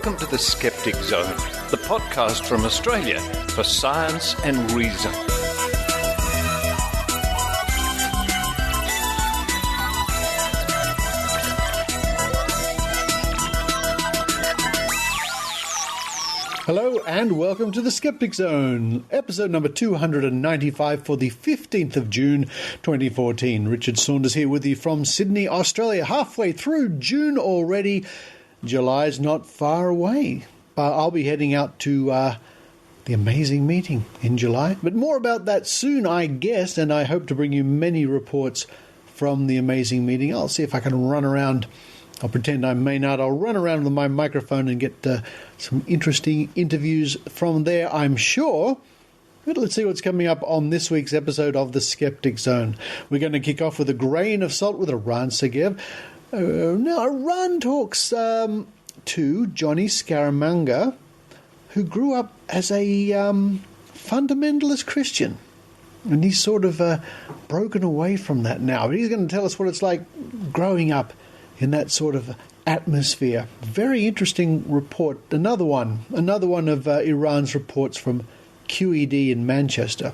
Welcome to the Skeptic Zone, the podcast from Australia for science and reason. Hello and welcome to the Skeptic Zone, episode number 295 for the 15th of June 2014. Richard Saunders here with you from Sydney, Australia. Halfway through June already. July's not far away. I'll be heading out to the amazing meeting in July. But more about that soon, I guess, and I hope to bring you many reports from the amazing meeting. I'll see if I can run around. I'll pretend I may not. I'll run around with my microphone and get some interesting interviews from there, I'm sure. But let's see what's coming up on this week's episode of The Skeptic Zone. We're going to kick off with a grain of salt with Eran Segev. Now, Eran talks to Jonny Scaramanga, who grew up as a fundamentalist Christian. And he's sort of broken away from that now. But he's going to tell us what it's like growing up in that sort of atmosphere. Very interesting report. Another one of Iran's reports from QED in Manchester.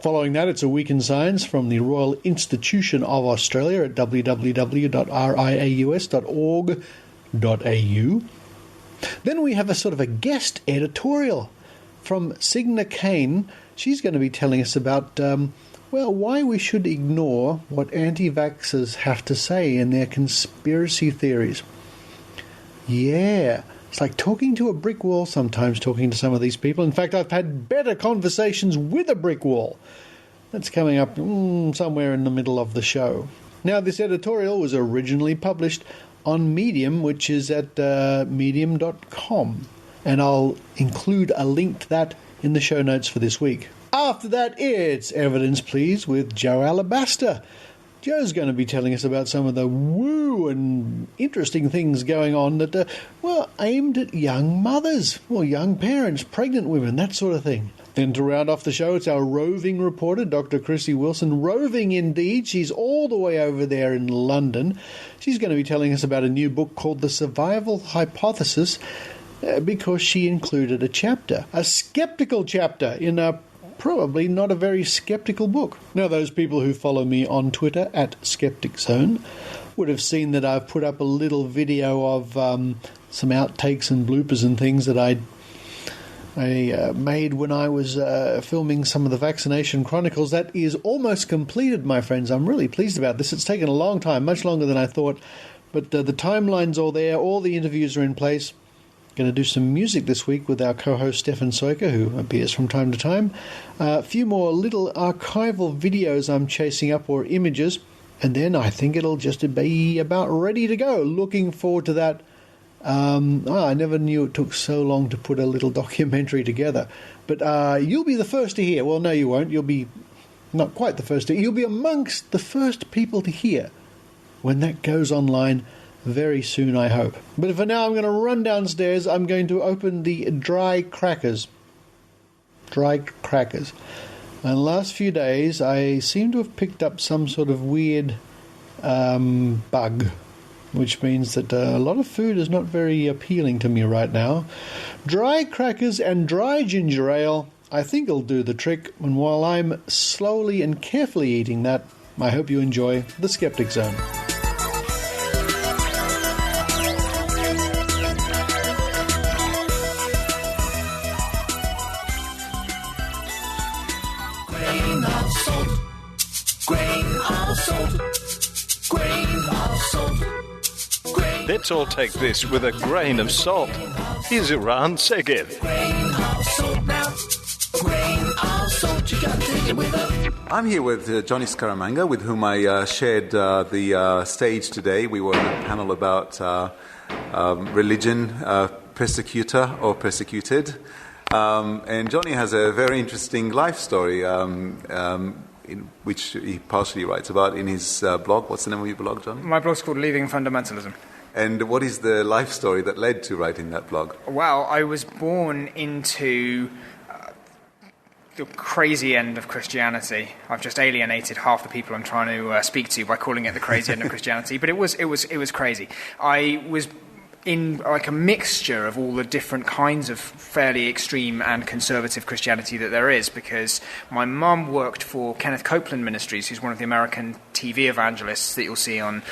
Following that, it's a week in science from the Royal Institution of Australia at www.riaus.org.au. Then we have a sort of a guest editorial from Signe. She's going to be telling us about why we should ignore what anti-vaxxers have to say in their conspiracy theories. Yeah, it's like talking to a brick wall sometimes, talking to some of these people. In fact, I've had better conversations with a brick wall. That's coming up somewhere in the middle of the show. Now, this editorial was originally published on Medium, which is at medium.com. And I'll include a link to that in the show notes for this week. After that, it's Evidence Please with Jo Alabaster. Jo's going to be telling us about some of the woo and interesting things going on that were aimed at young mothers, or young parents, pregnant women, that sort of thing. Then to round off the show, it's our roving reporter, Dr Krissy Wilson. Roving indeed. She's all the way over there in London. She's going to be telling us about a new book called The Survival Hypothesis because she included a chapter, a skeptical chapter in a probably not a very skeptical book. Now, those people who follow me on Twitter at Skeptic Zone would have seen that I've put up a little video of some outtakes and bloopers and things that I made when I was filming some of the Vaccination Chronicles. That is almost completed, my friends. I'm really pleased about this. It's taken a long time, much longer than I thought, but the timeline's all there. All the interviews are in place. Going to do some music this week with our co-host Stefan Soiker, who appears from time to time. A few more little archival videos I'm chasing up, or images, and then I think it'll just be about ready to go. Looking forward to that. I never knew it took so long to put a little documentary together. But you'll be the first to hear. Well, no, you won't. You'll be not quite the first to hear. You'll be amongst the first people to hear when that goes online very soon, I hope. But for now, I'm going to run downstairs. I'm going to open the dry crackers. Dry crackers. And the last few days, I seem to have picked up some sort of weird bug, which means that a lot of food is not very appealing to me right now. Dry crackers and dry ginger ale, I think will do the trick. And while I'm slowly and carefully eating that, I hope you enjoy The Skeptic Zone. Let's all take this with a grain of salt. Here's Eran Segev. I'm here with Jonny Scaramanga, with whom I shared the stage today. We were on a panel about religion, persecutor or persecuted. And Jonny has a very interesting life story, in which he partially writes about in his blog. What's the name of your blog, Jonny? My blog's called Leaving Fundamentalism. And what is the life story that led to writing that blog? Well, I was born into the crazy end of Christianity. I've just alienated half the people I'm trying to speak to by calling it the crazy end of Christianity. But it was crazy. I was in like a mixture of all the different kinds of fairly extreme and conservative Christianity that there is, because my mum worked for Kenneth Copeland Ministries, who's one of the American TV evangelists that you'll see on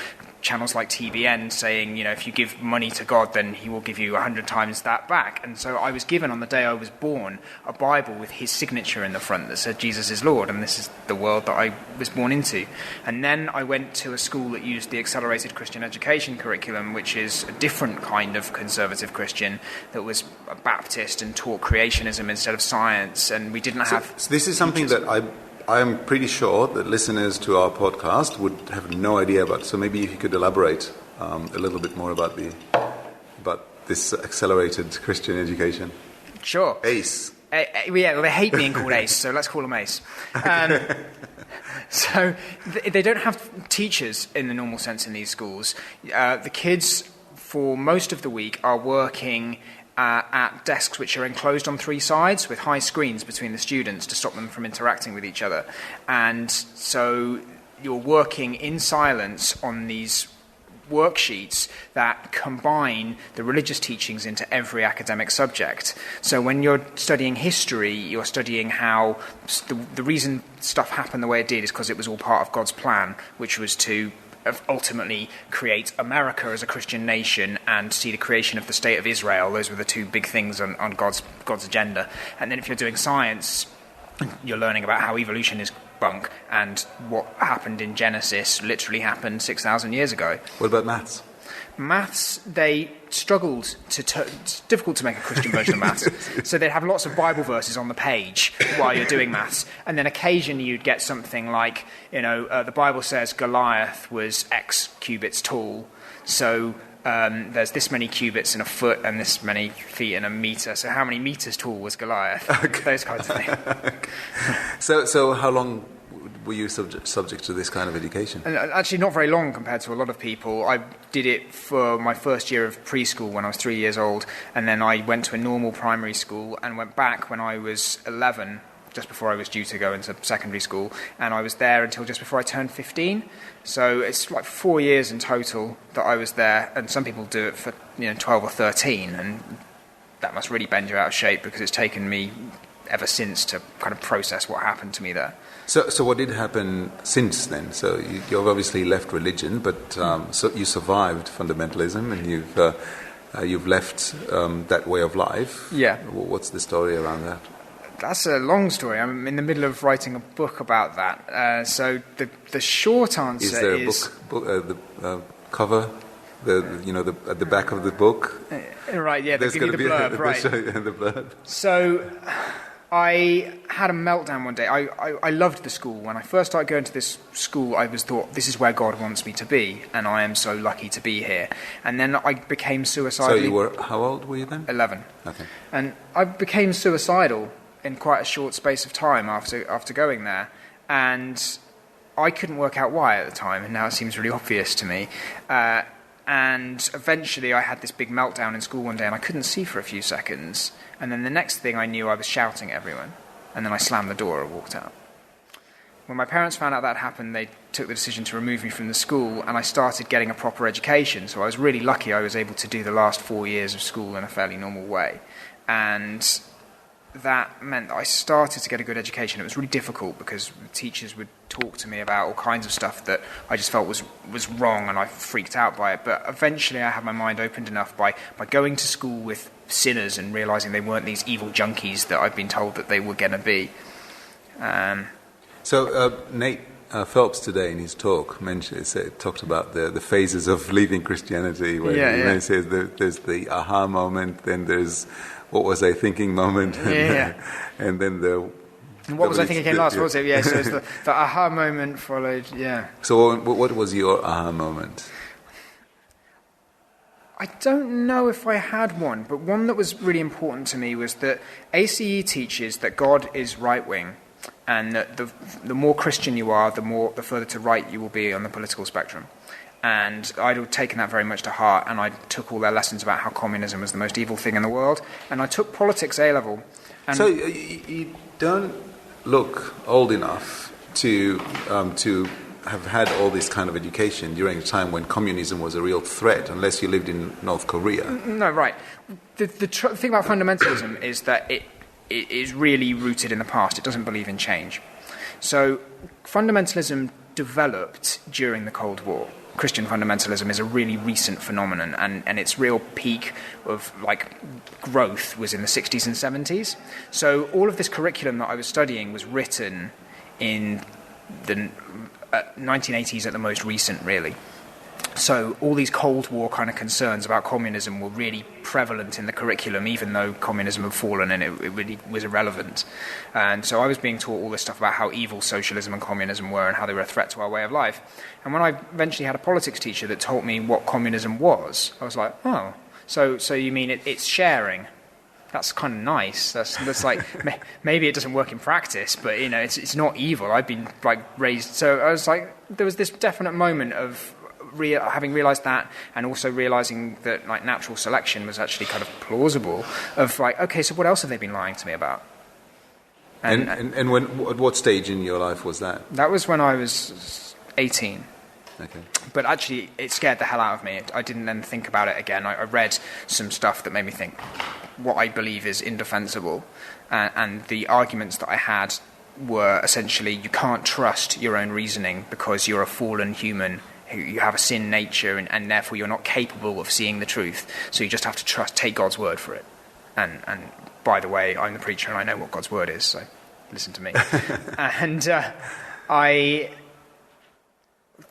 channels like TBN, saying, if you give money to God, then he will give you 100 times that back. And so I was given, on the day I was born, a Bible with his signature in the front that said Jesus is Lord, and this is the world that I was born into. And then I went to a school that used the accelerated Christian education curriculum, which is a different kind of conservative Christian that was a Baptist and taught creationism instead of science, and we didn't have... So this is something that I'm pretty sure that listeners to our podcast would have no idea about. So maybe if you could elaborate a little bit more about this accelerated Christian education. Sure. ACE. Yeah, they hate being called ACE, so let's call them ACE. So they don't have teachers in the normal sense in these schools. The kids, for most of the week, are working at desks which are enclosed on three sides with high screens between the students to stop them from interacting with each other. And so you're working in silence on these worksheets that combine the religious teachings into every academic subject. So when you're studying history, you're studying how the reason stuff happened the way it did is because it was all part of God's plan, which was to ultimately create America as a Christian nation and see the creation of the state of Israel. Those were the two big things on God's agenda. And then if you're doing science, you're learning about how evolution is bunk and what happened in Genesis literally happened 6,000 years ago. What about maths? Maths, they struggled it's difficult to make a Christian version of maths. So they'd have lots of Bible verses on the page while you're doing maths. And then occasionally you'd get something like, the Bible says Goliath was X cubits tall. So there's this many cubits in a foot and this many feet in a meter. So how many meters tall was Goliath? Okay. Those kinds of things. So how long were you subject to this kind of education? And actually not very long compared to a lot of people. I did it for my first year of preschool when I was 3 years old, and then I went to a normal primary school and went back when I was 11, just before I was due to go into secondary school, and I was there until just before I turned 15. So it's like 4 years in total that I was there, and some people do it for 12 or 13, and that must really bend you out of shape because it's taken me ever since to kind of process what happened to me there. So what did happen since then? So you've obviously left religion, but so you survived fundamentalism, and you've left that way of life. Yeah. What's the story around that? That's a long story. I'm in the middle of writing a book about that. So the short answer is... there a book cover? At the back of the book? Right, yeah, there's going to be the blurb, right. The blurb. So I had a meltdown one day. I loved the school. When I first started going to this school, I thought, this is where God wants me to be, and I am so lucky to be here. And then I became suicidal. So how old were you then? 11. Okay. And I became suicidal in quite a short space of time after going there. And I couldn't work out why at the time, and now it seems really obvious to me. And eventually I had this big meltdown in school one day, and I couldn't see for a few seconds. And then the next thing I knew, I was shouting at everyone. And then I slammed the door and walked out. When my parents found out that happened, they took the decision to remove me from the school, and I started getting a proper education. So I was really lucky I was able to do the last 4 years of school in a fairly normal way. And that meant that I started to get a good education. It was really difficult because teachers would talk to me about all kinds of stuff that I just felt was wrong, and I freaked out by it. But eventually I had my mind opened enough by going to school with sinners and realising they weren't these evil junkies that I'd been told that they were going to be. So Nate Phelps today in his talk talked about the phases of leaving Christianity, where he says there's the aha moment, then there's what was I thinking moment, and then the... What was I thinking came last? What was it? Yeah, so it's the aha moment followed, yeah. So what was your aha moment? I don't know if I had one, but one that was really important to me was that ACE teaches that God is right-wing, and that the more Christian you are, the further to right you will be on the political spectrum. And I'd taken that very much to heart, and I took all their lessons about how communism was the most evil thing in the world, and I took politics A-level. So you don't look old enough to have had all this kind of education during a time when communism was a real threat, unless you lived in North Korea. No, right. The thing about fundamentalism is that it is really rooted in the past. It doesn't believe in change. So fundamentalism developed during the Cold War. Christian fundamentalism is a really recent phenomenon, and its real peak of growth was in the 60s and 70s. So all of this curriculum that I was studying was written in the 1980s at the most recent, really. So all these Cold War kind of concerns about communism were really prevalent in the curriculum, even though communism had fallen and it really was irrelevant. And so I was being taught all this stuff about how evil socialism and communism were and how they were a threat to our way of life. And when I eventually had a politics teacher that taught me what communism was, I was like, oh, so you mean it's sharing? That's kind of nice. That's like maybe it doesn't work in practice, but it's not evil. I've been raised. So I was like, there was this definite moment of having realised that, and also realising that natural selection was actually kind of plausible. Of okay, so what else have they been lying to me about? And when at what stage in your life was that? That was when I was 18. Okay. But actually, it scared the hell out of me. I didn't then think about it again. I read some stuff that made me think what I believe is indefensible, and the arguments that I had were essentially you can't trust your own reasoning because you're a fallen human. You have a sin nature, and therefore you're not capable of seeing the truth. So you just have to take God's word for it. And by the way, I'm the preacher and I know what God's word is, so listen to me. And I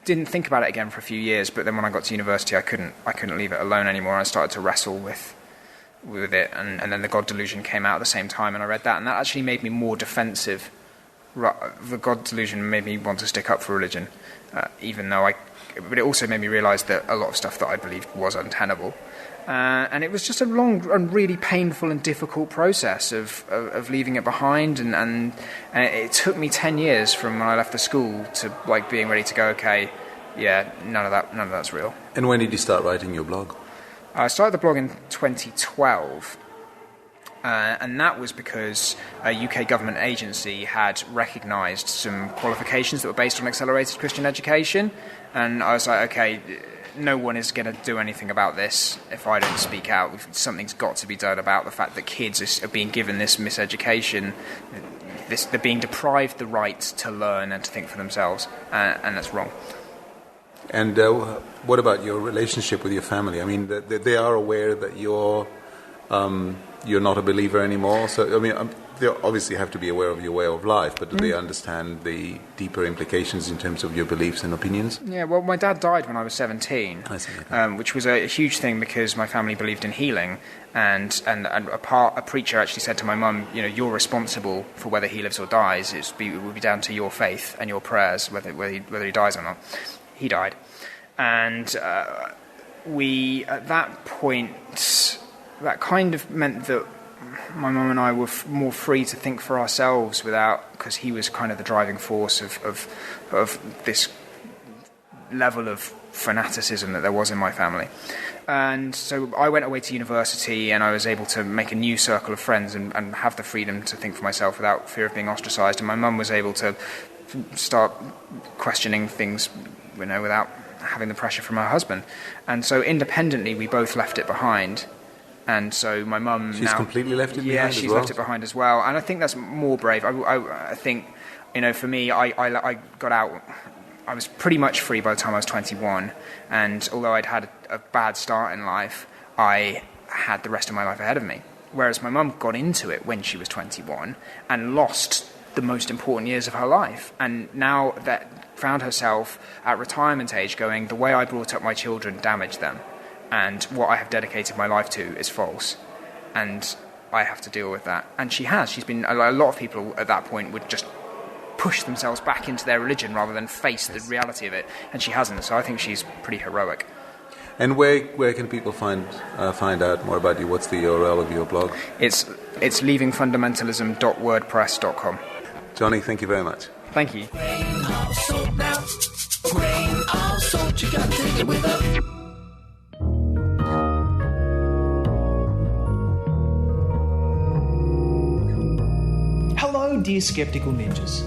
didn't think about it again for a few years, but then when I got to university, I couldn't leave it alone anymore. I started to wrestle with it, and then the God delusion came out at the same time, and I read that, and that actually made me more defensive. The God delusion made me want to stick up for religion, but it also made me realise that a lot of stuff that I believed was untenable. And it was just a long and really painful and difficult process of leaving it behind, and it took me 10 years from when I left the school to being ready to go, okay, yeah, none of that's real. And when did you start writing your blog? I started the blog in 2012. And that was because a UK government agency had recognised some qualifications that were based on accelerated Christian education, and I was like, okay, no one is going to do anything about this if I don't speak out. Something's got to be done about the fact that kids are being given this miseducation, they're being deprived the right to learn and to think for themselves, and that's wrong. And what about your relationship with your family? I mean, they are aware that you're not a believer anymore. So, I mean, they obviously have to be aware of your way of life, but do they understand the deeper implications in terms of your beliefs and opinions? Yeah, well, my dad died when I was 17, I see, okay. Which was a huge thing because my family believed in healing, and a preacher actually said to my mum, you're responsible for whether he lives or dies. It will be down to your faith and your prayers whether he dies or not. He died. And we, at that point, that kind of meant that my mum and I were more free to think for ourselves because he was kind of the driving force of this level of fanaticism that there was in my family. And so I went away to university, and I was able to make a new circle of friends and have the freedom to think for myself without fear of being ostracised. And my mum was able to start questioning things, without having the pressure from her husband. And so independently, we both left it behind. And so my mum She's completely left it behind as well? Yeah, she's left it behind as well. And I think that's more brave. I think, for me, I got out. I was pretty much free by the time I was 21. And although I'd had a bad start in life, I had the rest of my life ahead of me. Whereas my mum got into it when she was 21 and lost the most important years of her life. And now that found herself at retirement age going, the way I brought up my children damaged them. And what I have dedicated my life to is false. And I have to deal with that. And she has. She's been... A lot of people at that point would just push themselves back into their religion rather than face the reality of it. And she hasn't. So I think she's pretty heroic. And where can people find out more about you? What's the URL of your blog? It's leavingfundamentalism.wordpress.com. Jonny, thank you very much. Thank you. Grain of salt now. Grain of salt, you gotta take it with a... Hello, dear Skeptical Ninjas.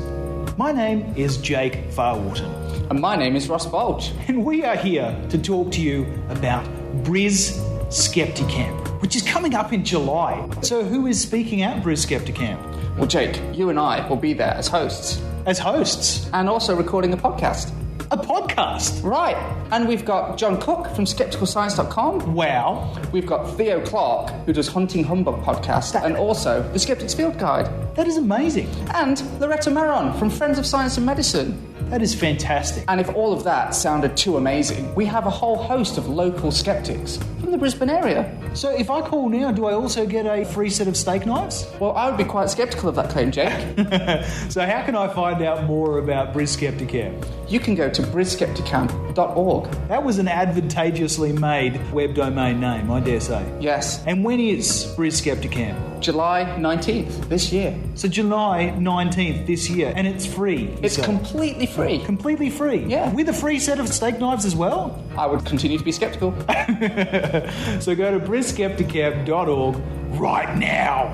My name is Jake Farwharton, And my name is Ross Bolge. And we are here to talk to you about Bris Skepticamp, which is coming up in July. So who is speaking at Bris Skepticamp? Well, Jake, you and I will be there as hosts. As hosts? And also recording a podcast. A podcast? Right. And we've got John Cook from skepticalscience.com. Wow. We've got Theo Clark, who does Hunting Humbug podcast, and also the Skeptic's Field Guide. That is amazing. And Loretta Maron from Friends of Science and Medicine. That is fantastic. And if all of that sounded too amazing, we have a whole host of local skeptics from the Brisbane area. So if I call now, do I also get a free set of steak knives? Well, I would be quite sceptical of that claim, Jake. So how can I find out more about Bris Skepticamp? You can go to brisskepticamp.org. That was an advantageously made web domain name, I dare say. Yes. And when is Bris Skepticamp? July 19th this year. So July 19th this year, and it's free. It's completely free. Completely free? Yeah. With a free set of steak knives as well? I would continue to be sceptical. So go to brisskepticamp.org right now.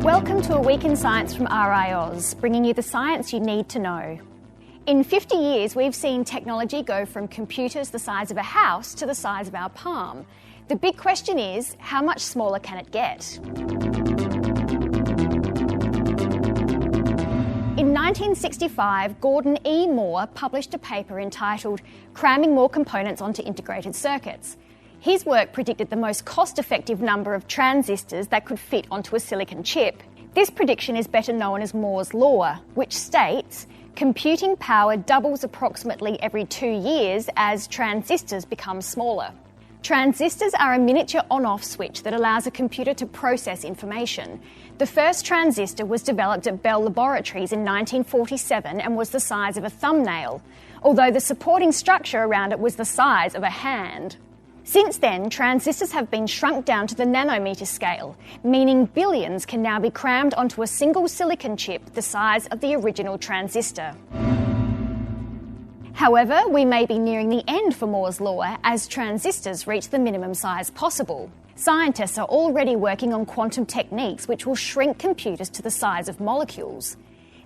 Welcome to A Week in Science from RiAus, bringing you the science you need to know. In 50 years, we've seen technology go from computers the size of a house to the size of our palm. The big question is, how much smaller can it get? In 1965, Gordon E. Moore published a paper entitled Cramming More Components onto Integrated Circuits. His work predicted the most cost-effective number of transistors that could fit onto a silicon chip. This prediction is better known as Moore's Law, which states computing power doubles approximately every 2 years as transistors become smaller. Transistors are a miniature on-off switch that allows a computer to process information. The first transistor was developed at Bell Laboratories in 1947 and was the size of a thumbnail, although the supporting structure around it was the size of a hand. Since then, transistors have been shrunk down to the nanometer scale, meaning billions can now be crammed onto a single silicon chip the size of the original transistor. However, we may be nearing the end for Moore's Law as transistors reach the minimum size possible. Scientists are already working on quantum techniques which will shrink computers to the size of molecules.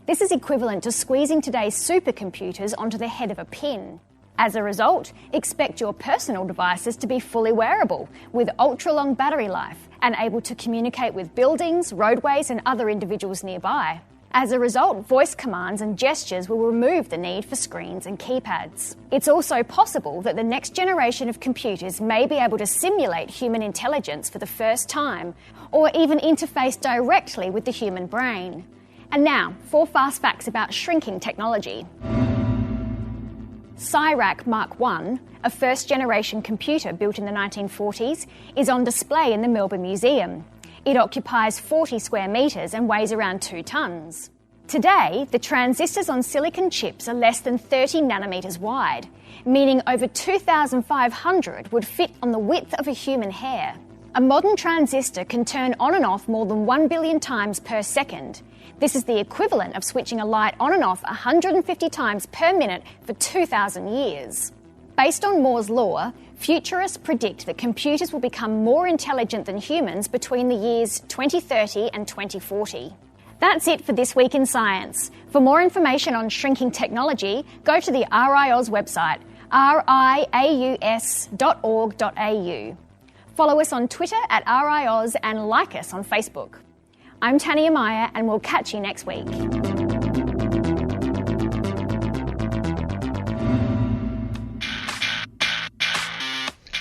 This is equivalent to squeezing today's supercomputers onto the head of a pin. As a result, expect your personal devices to be fully wearable, with ultra-long battery life, and able to communicate with buildings, roadways, and other individuals nearby. As a result, voice commands and gestures will remove the need for screens and keypads. It's also possible that the next generation of computers may be able to simulate human intelligence for the first time, or even interface directly with the human brain. And now, 4 fast facts about shrinking technology. CIRAC Mark I, a first-generation computer built in the 1940s, is on display in the Melbourne Museum. It occupies 40 square metres and weighs around 2 tonnes. Today, the transistors on silicon chips are less than 30 nanometres wide, meaning over 2,500 would fit on the width of a human hair. A modern transistor can turn on and off more than 1 billion times per second. This is the equivalent of switching a light on and off 150 times per minute for 2,000 years. Based on Moore's Law, futurists predict that computers will become more intelligent than humans between the years 2030 and 2040. That's it for This Week in Science. For more information on shrinking technology, go to the RiAus website, riaus.org.au. Follow us on Twitter at RiAus and like us on Facebook. I'm Tania Meyer, and we'll catch you next week.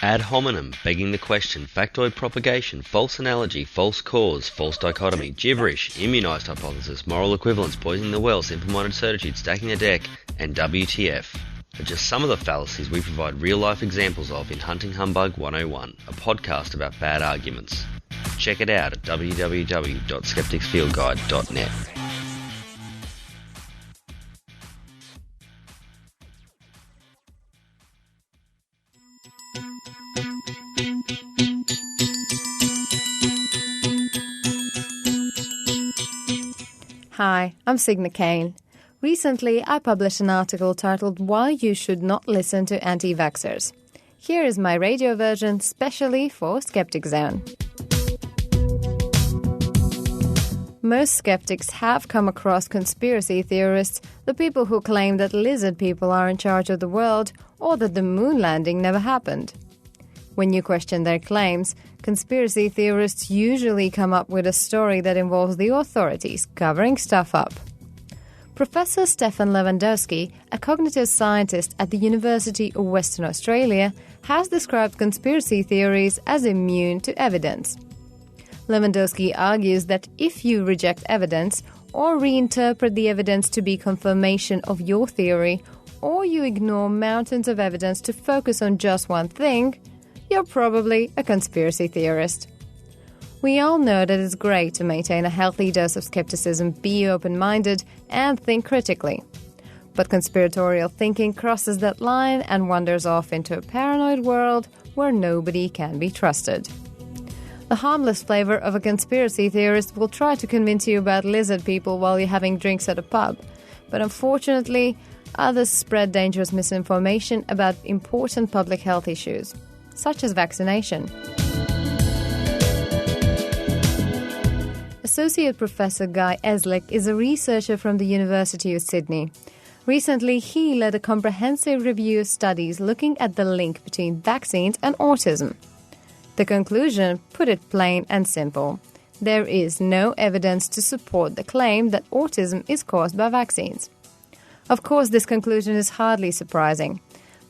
Ad hominem, begging the question, factoid propagation, false analogy, false cause, false dichotomy, gibberish, immunised hypothesis, moral equivalence, poisoning the well, simple-minded certitude, stacking the deck, and WTF are just some of the fallacies we provide real-life examples of in Hunting Humbug 101, a podcast about bad arguments. Check it out at www.skepticsfieldguide.net. Hi, I'm Signe Kane. Recently, I published an article titled Why You Should Not Listen to Anti-Vaxxers. Here is my radio version specially for Skeptic Zone. Most skeptics have come across conspiracy theorists, the people who claim that lizard people are in charge of the world or that the moon landing never happened. When you question their claims, conspiracy theorists usually come up with a story that involves the authorities covering stuff up. Professor Stefan Lewandowski, a cognitive scientist at the University of Western Australia, has described conspiracy theories as immune to evidence. Lewandowski argues that if you reject evidence or reinterpret the evidence to be confirmation of your theory, or you ignore mountains of evidence to focus on just one thing, you're probably a conspiracy theorist. We all know that it's great to maintain a healthy dose of skepticism, be open-minded, and think critically. But conspiratorial thinking crosses that line and wanders off into a paranoid world where nobody can be trusted. The harmless flavor of a conspiracy theorist will try to convince you about lizard people while you're having drinks at a pub. But unfortunately, others spread dangerous misinformation about important public health issues, such as vaccination. Associate Professor Guy Eslick is a researcher from the University of Sydney. Recently, he led a comprehensive review of studies looking at the link between vaccines and autism. The conclusion put it plain and simple. There is no evidence to support the claim that autism is caused by vaccines. Of course, this conclusion is hardly surprising,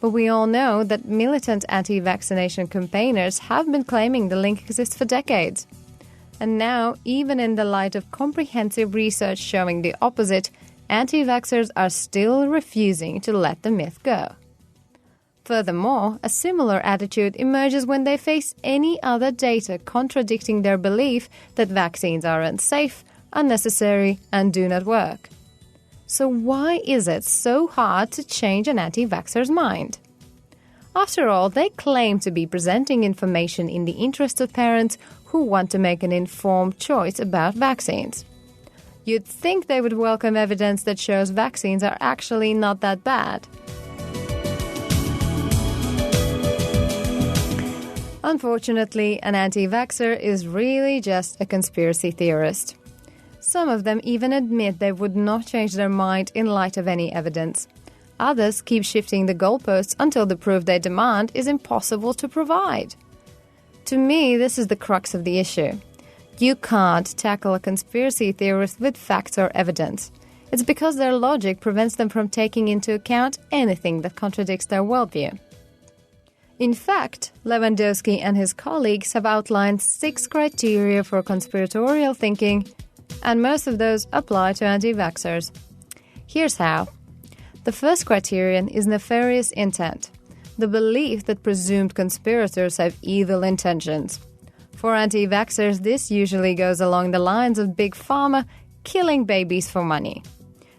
but we all know that militant anti-vaccination campaigners have been claiming the link exists for decades. And now, even in the light of comprehensive research showing the opposite, anti-vaxxers are still refusing to let the myth go. Furthermore, a similar attitude emerges when they face any other data contradicting their belief that vaccines are unsafe, unnecessary, and do not work. So why is it so hard to change an anti-vaxxer's mind? After all, they claim to be presenting information in the interest of parents who want to make an informed choice about vaccines. You'd think they would welcome evidence that shows vaccines are actually not that bad. Unfortunately, an anti-vaxxer is really just a conspiracy theorist. Some of them even admit they would not change their mind in light of any evidence. Others keep shifting the goalposts until the proof they demand is impossible to provide. To me, this is the crux of the issue. You can't tackle a conspiracy theorist with facts or evidence. It's because their logic prevents them from taking into account anything that contradicts their worldview. In fact, Lewandowski and his colleagues have outlined 6 criteria for conspiratorial thinking, and most of those apply to anti-vaxxers. Here's how. The first criterion is nefarious intent, the belief that presumed conspirators have evil intentions. For anti-vaxxers, this usually goes along the lines of Big Pharma killing babies for money.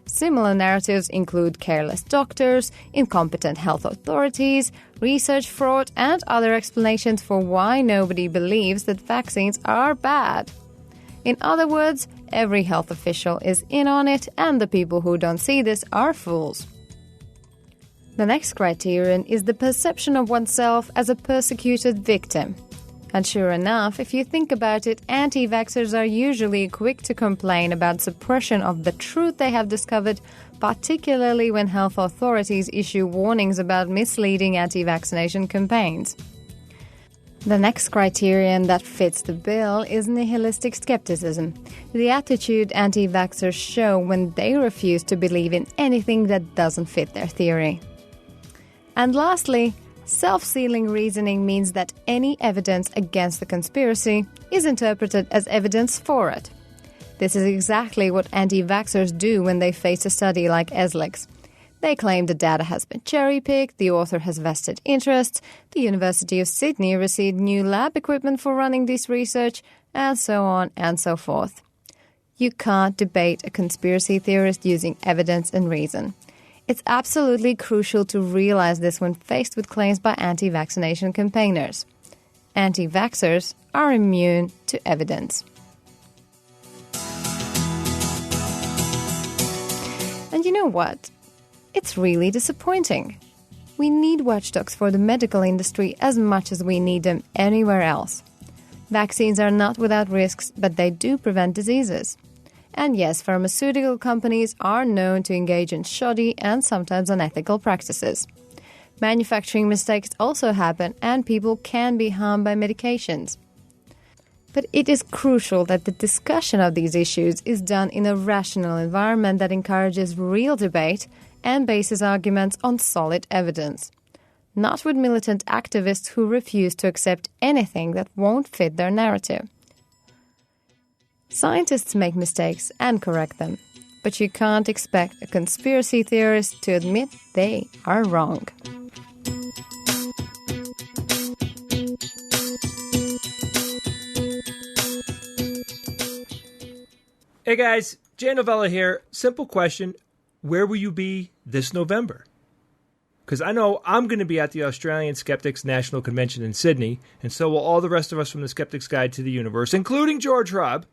Similar narratives include careless doctors, incompetent health authorities, research fraud, and other explanations for why nobody believes that vaccines are bad. In other words, every health official is in on it, and the people who don't see this are fools. The next criterion is the perception of oneself as a persecuted victim. And sure enough, if you think about it, anti-vaxxers are usually quick to complain about suppression of the truth they have discovered, particularly when health authorities issue warnings about misleading anti-vaccination campaigns. The next criterion that fits the bill is nihilistic skepticism, the attitude anti-vaxxers show when they refuse to believe in anything that doesn't fit their theory. And lastly, self-sealing reasoning means that any evidence against the conspiracy is interpreted as evidence for it. This is exactly what anti-vaxxers do when they face a study like Eslick's. They claim the data has been cherry-picked, the author has vested interests, the University of Sydney received new lab equipment for running this research, and so on and so forth. You can't debate a conspiracy theorist using evidence and reason. It's absolutely crucial to realize this when faced with claims by anti-vaccination campaigners. Anti-vaxxers are immune to evidence. And you know what? It's really disappointing. We need watchdogs for the medical industry as much as we need them anywhere else. Vaccines are not without risks, but they do prevent diseases. And yes, pharmaceutical companies are known to engage in shoddy and sometimes unethical practices. Manufacturing mistakes also happen, and people can be harmed by medications. But it is crucial that the discussion of these issues is done in a rational environment that encourages real debate and bases arguments on solid evidence. Not with militant activists who refuse to accept anything that won't fit their narrative. Scientists make mistakes and correct them, but you can't expect a conspiracy theorist to admit they are wrong. Hey guys, Jay Novella here. Simple question. Where will you be this November? Because I know I'm going to be at the Australian Skeptics National Convention in Sydney, and so will all the rest of us from the Skeptics Guide to the Universe, including George Robb,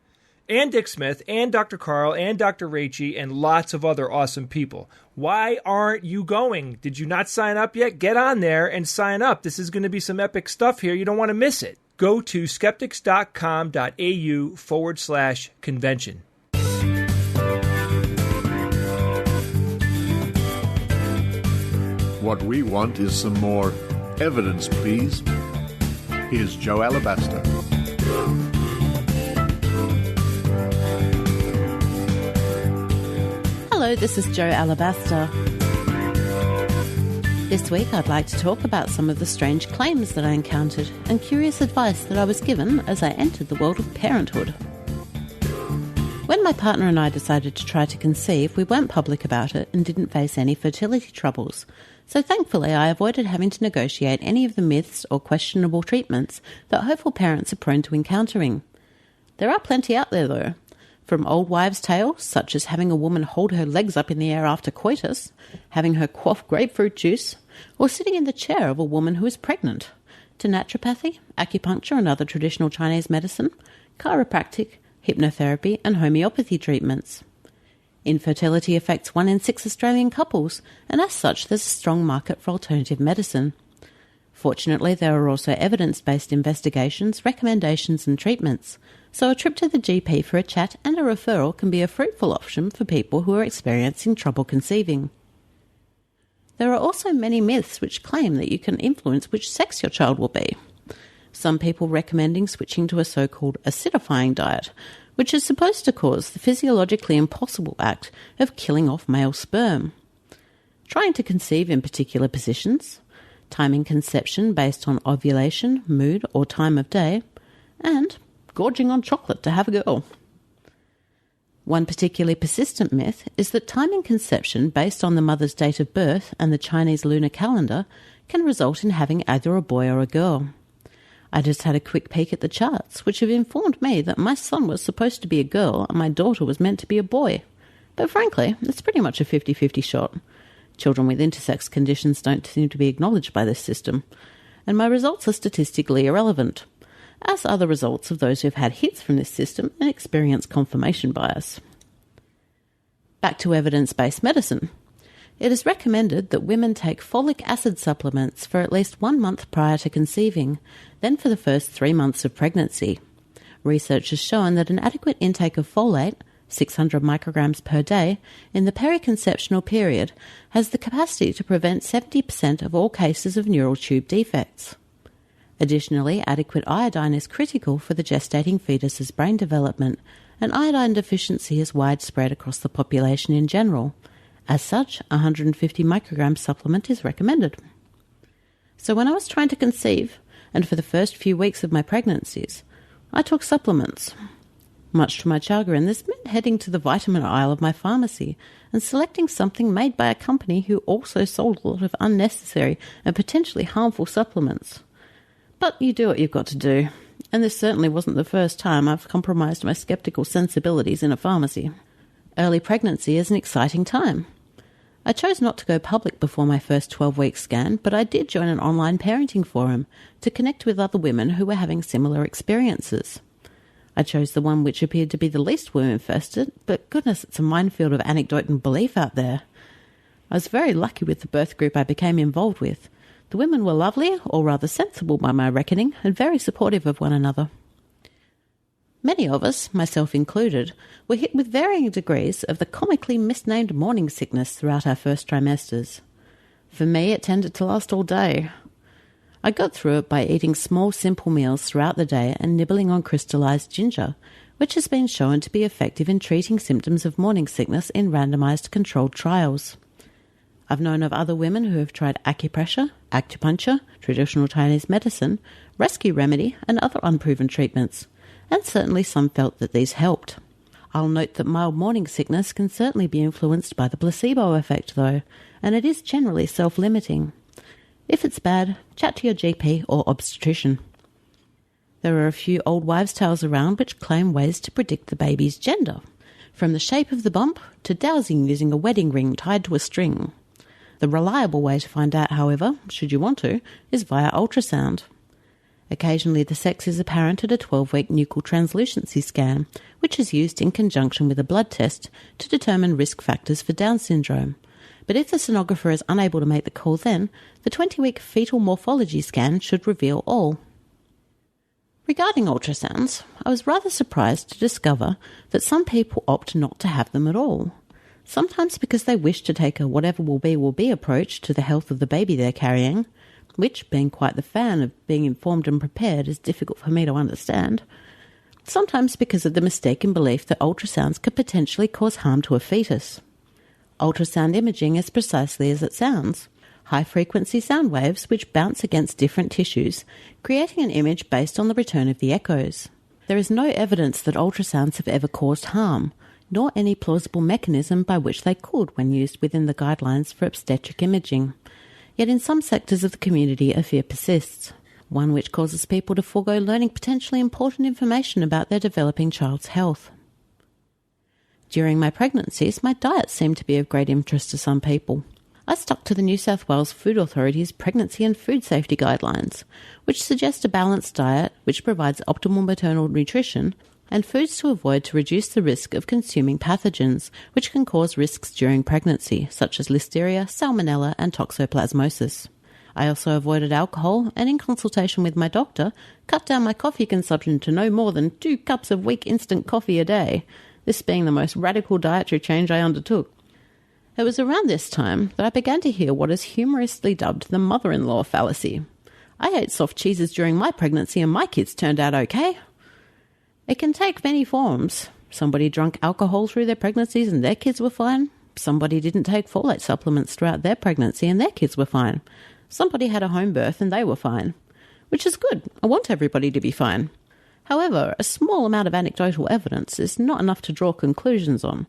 and Dick Smith, and Dr. Carl, and Dr. Raichi, and lots of other awesome people. Why aren't you going? Did you not sign up yet? Get on there and sign up. This is going to be some epic stuff here. You don't want to miss it. Go to skeptics.com.au/convention. What we want is some more evidence, please. Here's Jo Alabaster. Hello, this is Jo Alabaster. This week I'd like to talk about some of the strange claims that I encountered and curious advice that I was given as I entered the world of parenthood. When my partner and I decided to try to conceive, we weren't public about it and didn't face any fertility troubles. So thankfully I avoided having to negotiate any of the myths or questionable treatments that hopeful parents are prone to encountering. There are plenty out there though, from old wives' tales such as having a woman hold her legs up in the air after coitus, having her quaff grapefruit juice, or sitting in the chair of a woman who is pregnant, to naturopathy, acupuncture and other traditional Chinese medicine, chiropractic, hypnotherapy and homeopathy treatments. Infertility affects 1 in 6 Australian couples, and as such there's a strong market for alternative medicine. Fortunately, there are also evidence-based investigations, recommendations and treatments, so a trip to the GP for a chat and a referral can be a fruitful option for people who are experiencing trouble conceiving. There are also many myths which claim that you can influence which sex your child will be. Some people recommending switching to a so-called acidifying diet, which is supposed to cause the physiologically impossible act of killing off male sperm. Trying to conceive in particular positions, timing conception based on ovulation, mood or time of day, and gorging on chocolate to have a girl. One particularly persistent myth is that timing conception based on the mother's date of birth and the Chinese lunar calendar can result in having either a boy or a girl. I just had a quick peek at the charts, which have informed me that my son was supposed to be a girl and my daughter was meant to be a boy. But frankly, it's pretty much a 50-50 shot. Children with intersex conditions don't seem to be acknowledged by this system, and my results are statistically irrelevant, as are the results of those who have had hits from this system and experience confirmation bias. Back to evidence-based medicine. It is recommended that women take folic acid supplements for at least 1 month prior to conceiving, then for the first 3 months of pregnancy. Research has shown that an adequate intake of folate, 600 micrograms per day, in the periconceptional period has the capacity to prevent 70% of all cases of neural tube defects. Additionally, adequate iodine is critical for the gestating fetus's brain development, and iodine deficiency is widespread across the population in general. As such, a 150 microgram supplement is recommended. So when I was trying to conceive, and for the first few weeks of my pregnancies, I took supplements. Much to my chagrin, this meant heading to the vitamin aisle of my pharmacy and selecting something made by a company who also sold a lot of unnecessary and potentially harmful supplements. But you do what you've got to do, and this certainly wasn't the first time I've compromised my skeptical sensibilities in a pharmacy. Early pregnancy is an exciting time. I chose not to go public before my first 12-week scan, but I did join an online parenting forum to connect with other women who were having similar experiences. I chose the one which appeared to be the least worm-infested, but goodness, it's a minefield of anecdote and belief out there. I was very lucky with the birth group I became involved with. The women were lovely, or rather sensible by my reckoning, and very supportive of one another. Many of us, myself included, were hit with varying degrees of the comically misnamed morning sickness throughout our first trimesters. For me, it tended to last all day. I got through it by eating small, simple meals throughout the day and nibbling on crystallized ginger, which has been shown to be effective in treating symptoms of morning sickness in randomized controlled trials. I've known of other women who have tried acupressure, acupuncture, traditional Chinese medicine, rescue remedy, and other unproven treatments, and certainly some felt that these helped. I'll note that mild morning sickness can certainly be influenced by the placebo effect, though, and it is generally self-limiting. If it's bad, chat to your GP or obstetrician. There are a few old wives' tales around which claim ways to predict the baby's gender, from the shape of the bump to dowsing using a wedding ring tied to a string. The reliable way to find out, however, should you want to, is via ultrasound. Occasionally the sex is apparent at a 12-week nuchal translucency scan, which is used in conjunction with a blood test to determine risk factors for Down syndrome. But if the sonographer is unable to make the call then, the 20-week fetal morphology scan should reveal all. Regarding ultrasounds, I was rather surprised to discover that some people opt not to have them at all. Sometimes because they wish to take a whatever will be approach to the health of the baby they're carrying, which, being quite the fan of being informed and prepared, is difficult for me to understand. Sometimes because of the mistaken belief that ultrasounds could potentially cause harm to a fetus. Ultrasound imaging is precisely as it sounds. High-frequency sound waves which bounce against different tissues, creating an image based on the return of the echoes. There is no evidence that ultrasounds have ever caused harm, nor any plausible mechanism by which they could when used within the guidelines for obstetric imaging. Yet in some sectors of the community a fear persists, one which causes people to forego learning potentially important information about their developing child's health. During my pregnancies, my diet seemed to be of great interest to some people. I stuck to the New South Wales Food Authority's pregnancy and food safety guidelines, which suggest a balanced diet which provides optimal maternal nutrition and foods to avoid to reduce the risk of consuming pathogens which can cause risks during pregnancy, such as listeria, salmonella and toxoplasmosis. I also avoided alcohol and, in consultation with my doctor, cut down my coffee consumption to no more than 2 cups of weak instant coffee a day, this being the most radical dietary change I undertook. It was around this time that I began to hear what is humorously dubbed the mother-in-law fallacy. I ate soft cheeses during my pregnancy and my kids turned out okay. It can take many forms. Somebody drank alcohol through their pregnancies and their kids were fine. Somebody didn't take folate supplements throughout their pregnancy and their kids were fine. Somebody had a home birth and they were fine. Which is good. I want everybody to be fine. However, a small amount of anecdotal evidence is not enough to draw conclusions on,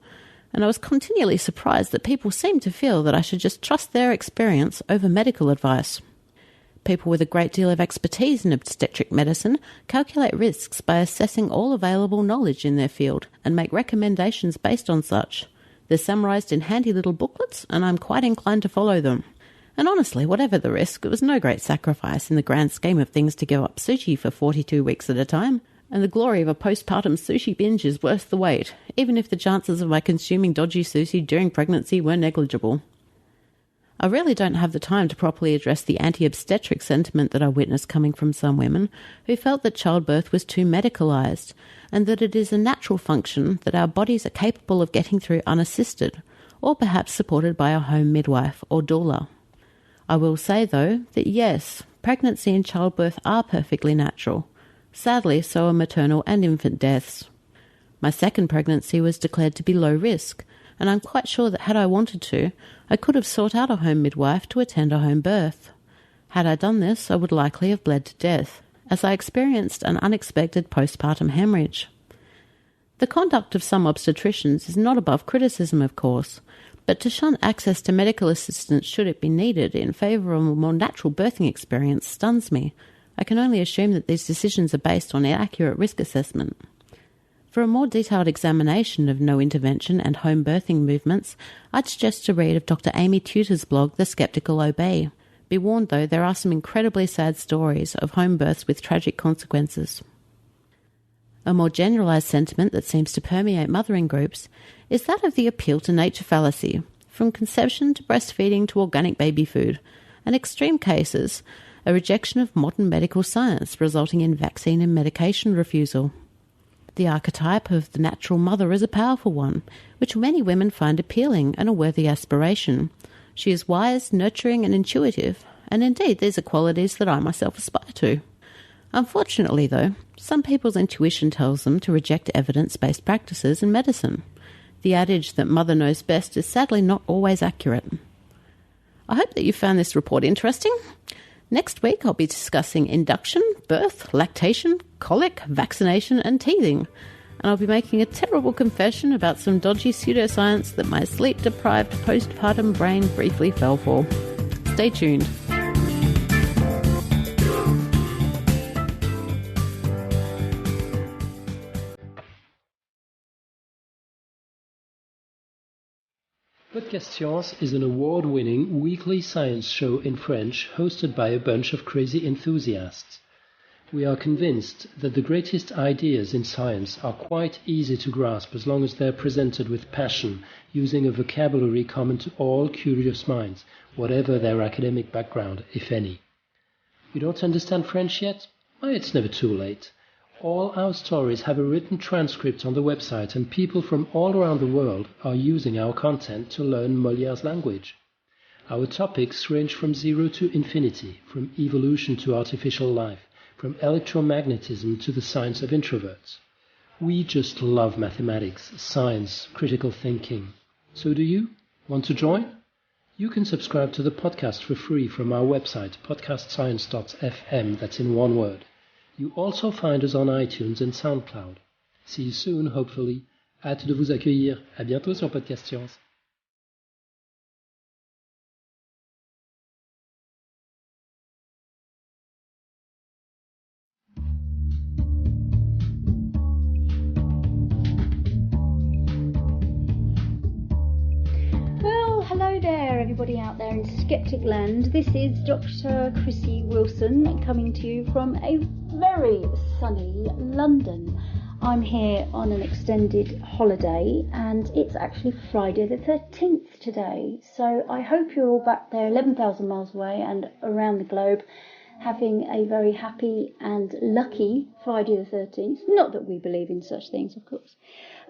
and I was continually surprised that people seemed to feel that I should just trust their experience over medical advice. People with a great deal of expertise in obstetric medicine calculate risks by assessing all available knowledge in their field and make recommendations based on such. They're summarised in handy little booklets, and I'm quite inclined to follow them. And honestly, whatever the risk, it was no great sacrifice in the grand scheme of things to give up sushi for 42 weeks at a time, and the glory of a postpartum sushi binge is worth the wait, even if the chances of my consuming dodgy sushi during pregnancy were negligible. I really don't have the time to properly address the anti-obstetric sentiment that I witnessed coming from some women who felt that childbirth was too medicalised, and that it is a natural function that our bodies are capable of getting through unassisted, or perhaps supported by a home midwife or doula. I will say, though, that yes, pregnancy and childbirth are perfectly natural. Sadly, so are maternal and infant deaths. My second pregnancy was declared to be low risk, and I'm quite sure that had I wanted to, I could have sought out a home midwife to attend a home birth. Had I done this, I would likely have bled to death, as I experienced an unexpected postpartum hemorrhage. The conduct of some obstetricians is not above criticism, of course, but to shun access to medical assistance should it be needed in favour of a more natural birthing experience stuns me. I can only assume that these decisions are based on accurate risk assessment. For a more detailed examination of no-intervention and home birthing movements, I'd suggest a read of Dr. Amy Tudor's blog, The Skeptical Obey. Be warned, though, there are some incredibly sad stories of home births with tragic consequences. A more generalised sentiment that seems to permeate mothering groups is that of the appeal to nature fallacy, from conception to breastfeeding to organic baby food, and extreme cases, a rejection of modern medical science resulting in vaccine and medication refusal. The archetype of the natural mother is a powerful one, which many women find appealing and a worthy aspiration. She is wise, nurturing and intuitive, and indeed these are qualities that I myself aspire to. Unfortunately, though, some people's intuition tells them to reject evidence-based practices in medicine. The adage that mother knows best is sadly not always accurate. I hope that you found this report interesting. Next week I'll be discussing induction, birth, lactation, colic, vaccination and teething. And I'll be making a terrible confession about some dodgy pseudoscience that my sleep-deprived postpartum brain briefly fell for. Stay tuned. Podcast Science is an award-winning weekly science show in French hosted by a bunch of crazy enthusiasts. We are convinced that the greatest ideas in science are quite easy to grasp as long as they are presented with passion, using a vocabulary common to all curious minds, whatever their academic background, if any. You don't understand French yet? Why, it's never too late. All our stories have a written transcript on the website, and people from all around the world are using our content to learn Molière's language. Our topics range from zero to infinity, from evolution to artificial life, from electromagnetism to the science of introverts. We just love mathematics, science, critical thinking. So do you? Want to join? You can subscribe to the podcast for free from our website, podcastscience.fm, that's in one word. You also find us on iTunes and SoundCloud. See you soon, hopefully. Hâte de vous accueillir. À bientôt sur Podcast Science. Hello there, everybody out there in Skeptic Land. This is Dr Krissy Wilson coming to you from a very sunny London. I'm here on an extended holiday and it's actually Friday the 13th today. So I hope you're all back there 11,000 miles away and around the globe having a very happy and lucky Friday the 13th. Not that we believe in such things, of course.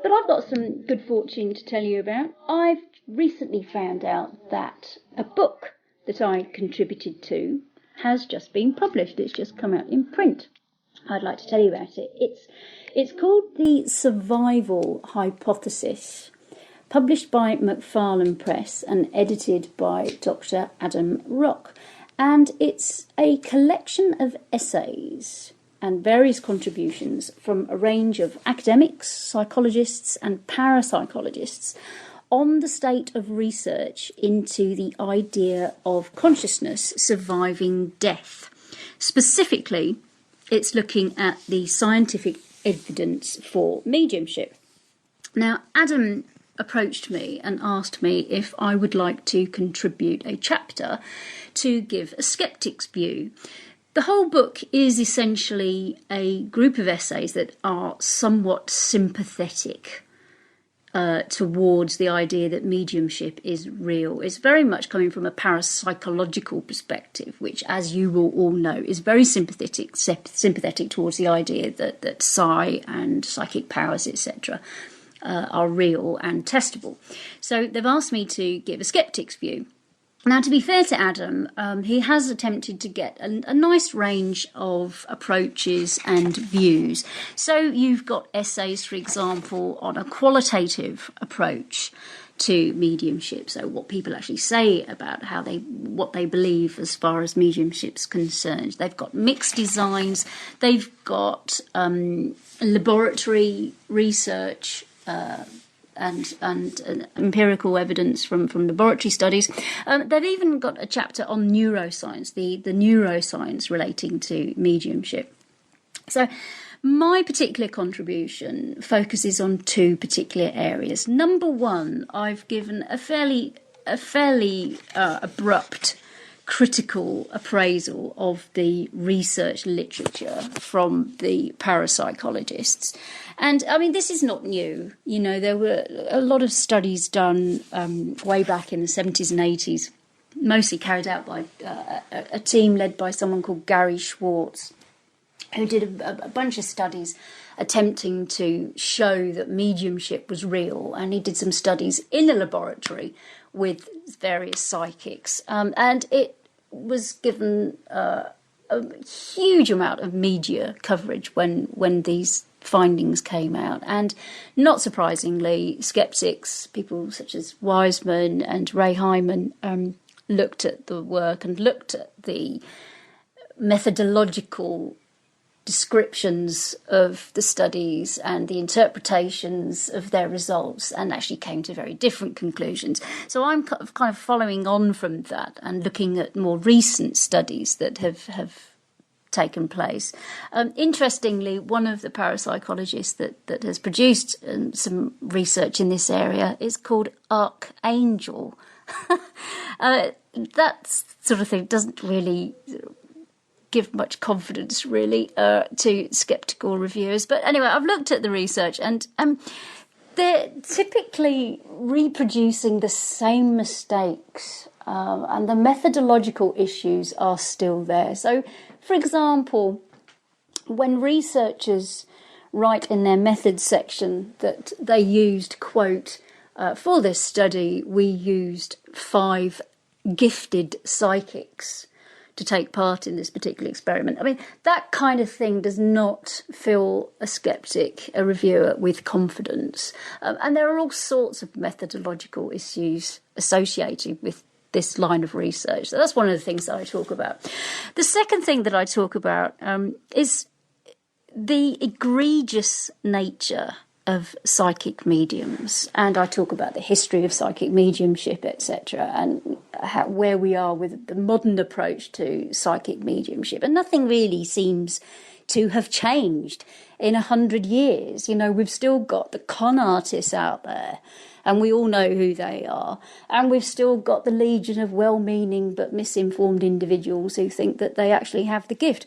But I've got some good fortune to tell you about. I've recently found out that a book that I contributed to has just been published. It's just come out in print. I'd like to tell you about it. It's called The Survival Hypothesis, published by Macfarlane Press and edited by Dr. Adam Rock. And it's a collection of essays and various contributions from a range of academics, psychologists and parapsychologists on the state of research into the idea of consciousness surviving death. Specifically, it's looking at the scientific evidence for mediumship. Now, Adam approached me and asked me if I would like to contribute a chapter to give a skeptic's view. The whole book is essentially a group of essays that are somewhat sympathetic towards the idea that mediumship is real. It's very much coming from a parapsychological perspective, which, as you will all know, is very sympathetic towards the idea that psi and psychic powers, etc., are real and testable. So they've asked me to give a skeptic's view. Now, to be fair to Adam, he has attempted to get a nice range of approaches and views. So you've got essays, for example, on a qualitative approach to mediumship. So what people actually say about what they believe as far as mediumship's concerned. They've got mixed designs. They've got laboratory research, and empirical evidence from laboratory studies. They've even got a chapter on neuroscience, the neuroscience relating to mediumship. So my particular contribution focuses on two particular areas. Number one, I've given a fairly abrupt critical appraisal of the research literature from the parapsychologists. And, I mean, this is not new. You know, there were a lot of studies done way back in the 70s and 80s, mostly carried out by a team led by someone called Gary Schwartz, who did a bunch of studies attempting to show that mediumship was real, and he did some studies in a laboratory with various psychics, and it was given a huge amount of media coverage when these findings came out. And not surprisingly, skeptics, people such as Wiseman and Ray Hyman, looked at the work and looked at the methodological descriptions of the studies and the interpretations of their results, and actually came to very different conclusions. So I'm kind of following on from that and looking at more recent studies that have taken place. Interestingly, one of the parapsychologists that has produced some research in this area is called Archangel. That sort of thing doesn't really give much confidence, really, to sceptical reviewers. But anyway, I've looked at the research, and they're typically reproducing the same mistakes, and the methodological issues are still there. So, for example, when researchers write in their methods section that they used, quote, for this study, we used 5 gifted psychics to take part in this particular experiment. I mean, that kind of thing does not fill a skeptic, a reviewer, with confidence. And there are all sorts of methodological issues associated with this line of research. So that's one of the things that I talk about. The second thing that I talk about is the egregious nature of psychic mediums, and I talk about the history of psychic mediumship, etc., and where we are with the modern approach to psychic mediumship. And nothing really seems to have changed in 100 years. You know, we've still got the con artists out there, and we all know who they are, and we've still got the legion of well-meaning but misinformed individuals who think that they actually have the gift.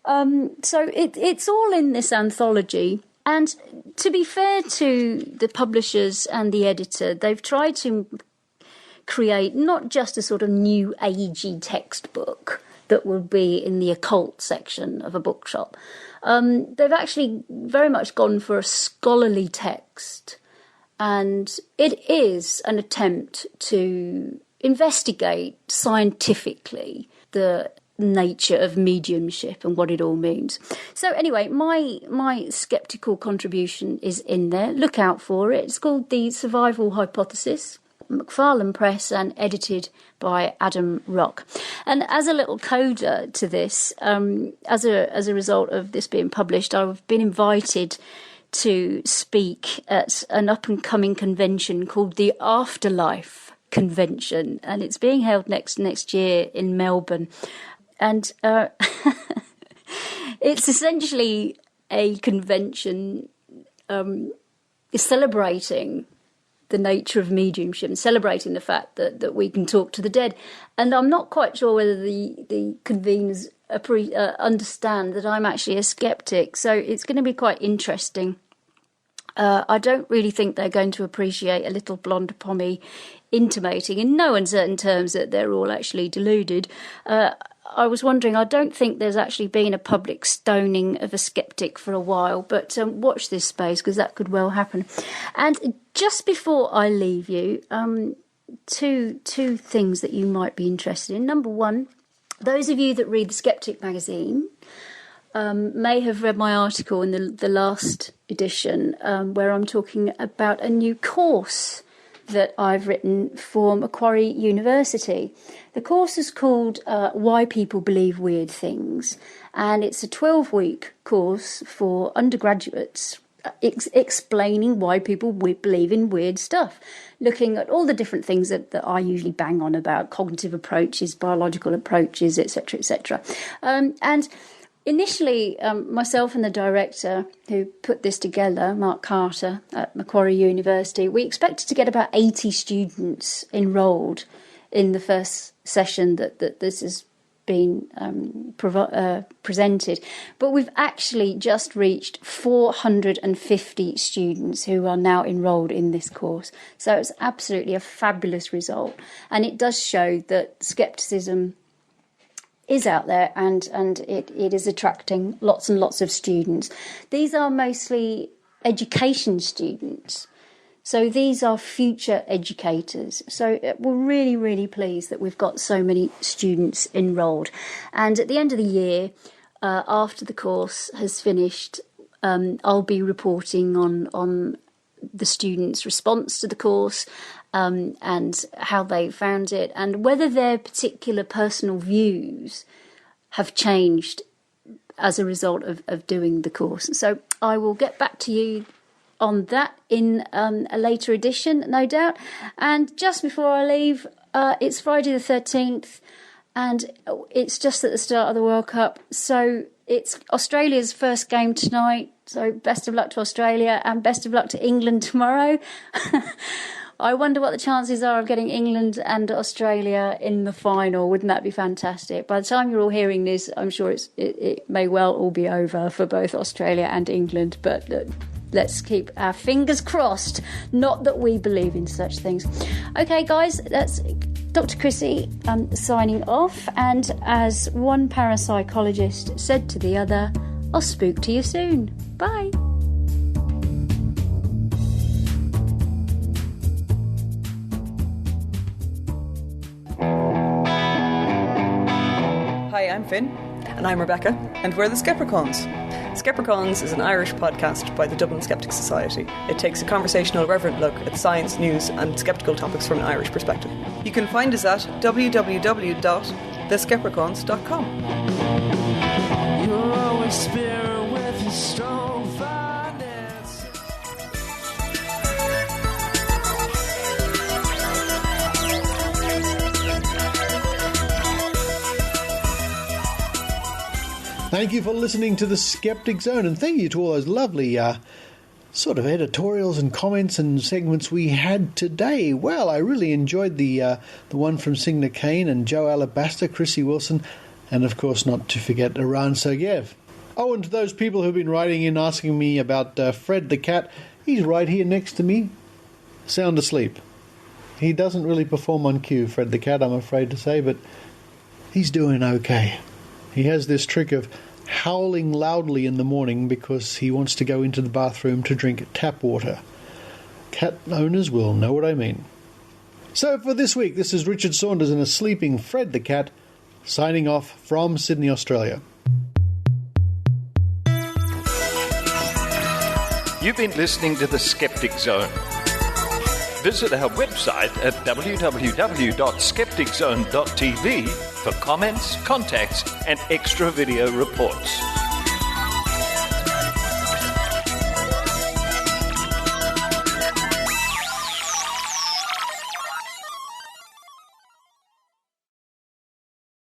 So it's all in this anthology. And to be fair to the publishers and the editor, they've tried to create not just a sort of new agey textbook that will be in the occult section of a bookshop. They've actually very much gone for a scholarly text, and it is an attempt to investigate scientifically the nature of mediumship and what it all means. So anyway, my skeptical contribution is in there. Look out for it. It's called The Survival Hypothesis, McFarlane Press, and edited by Adam Rock. And as a little coda to this, as a result of this being published, I've been invited to speak at an up-and-coming convention called the Afterlife Convention, and it's being held next year in Melbourne. And it's essentially a convention celebrating the nature of mediumship and celebrating the fact that we can talk to the dead. And I'm not quite sure whether the conveners understand that I'm actually a skeptic. So it's going to be quite interesting. I don't really think they're going to appreciate a little blonde pommy intimating in no uncertain terms that they're all actually deluded. I was wondering, I don't think there's actually been a public stoning of a skeptic for a while, but watch this space, because that could well happen. And just before I leave you, two things that you might be interested in. Number one, those of you that read the Skeptic magazine may have read my article in the last edition where I'm talking about a new course that I've written for Macquarie University. The course is called Why People Believe Weird Things, and it's a 12-week course for undergraduates explaining why people believe in weird stuff, looking at all the different things that I usually bang on about, cognitive approaches, biological approaches, etc., etc. And initially, myself and the director who put this together, Mark Carter at Macquarie University, we expected to get about 80 students enrolled in the first session that this has been presented. But we've actually just reached 450 students who are now enrolled in this course. So it's absolutely a fabulous result. And it does show that skepticism is out there, and it is attracting lots and lots of students. These are mostly education students. So these are future educators. So we're really, really pleased that we've got so many students enrolled. And at the end of the year, after the course has finished, I'll be reporting on the students' response to the course, and how they found it, and whether their particular personal views have changed as a result of doing the course. So I will get back to you on that in a later edition, no doubt. And just before I leave, it's Friday the 13th, and it's just at the start of the World Cup. So it's Australia's first game tonight. So best of luck to Australia, and best of luck to England tomorrow. I wonder what the chances are of getting England and Australia in the final. Wouldn't that be fantastic? By the time you're all hearing this, I'm sure it may well all be over for both Australia and England. But let's keep our fingers crossed. Not that we believe in such things. Okay, guys, that's Dr Krissy signing off. And as one parapsychologist said to the other, I'll spook to you soon. Bye. Hi, I'm Finn. And I'm Rebecca. And we're the Skepticons. Skepticons is an Irish podcast by the Dublin Skeptic Society. It takes a conversational, reverent look at science, news and skeptical topics from an Irish perspective. You can find us at www.theskepticons.com. You're always spirit with a strong finance. Thank you for listening to the Skeptic Zone, and thank you to all those lovely sort of editorials and comments and segments we had today. Well, I really enjoyed the one from Signe and Jo Alabaster, Krissy Wilson, and of course not to forget Eran Segev. Oh, and to those people who've been writing in asking me about Fred the cat, he's right here next to me, sound asleep. He doesn't really perform on cue, Fred the cat, I'm afraid to say, but he's doing okay. He has this trick of howling loudly in the morning because he wants to go into the bathroom to drink tap water. Cat owners will know what I mean. So for this week, this is Richard Saunders and a sleeping Fred the cat, signing off from Sydney, Australia. You've been listening to the Skeptic Zone. Visit our website at www.skepticzone.tv for comments, contacts, and extra video reports.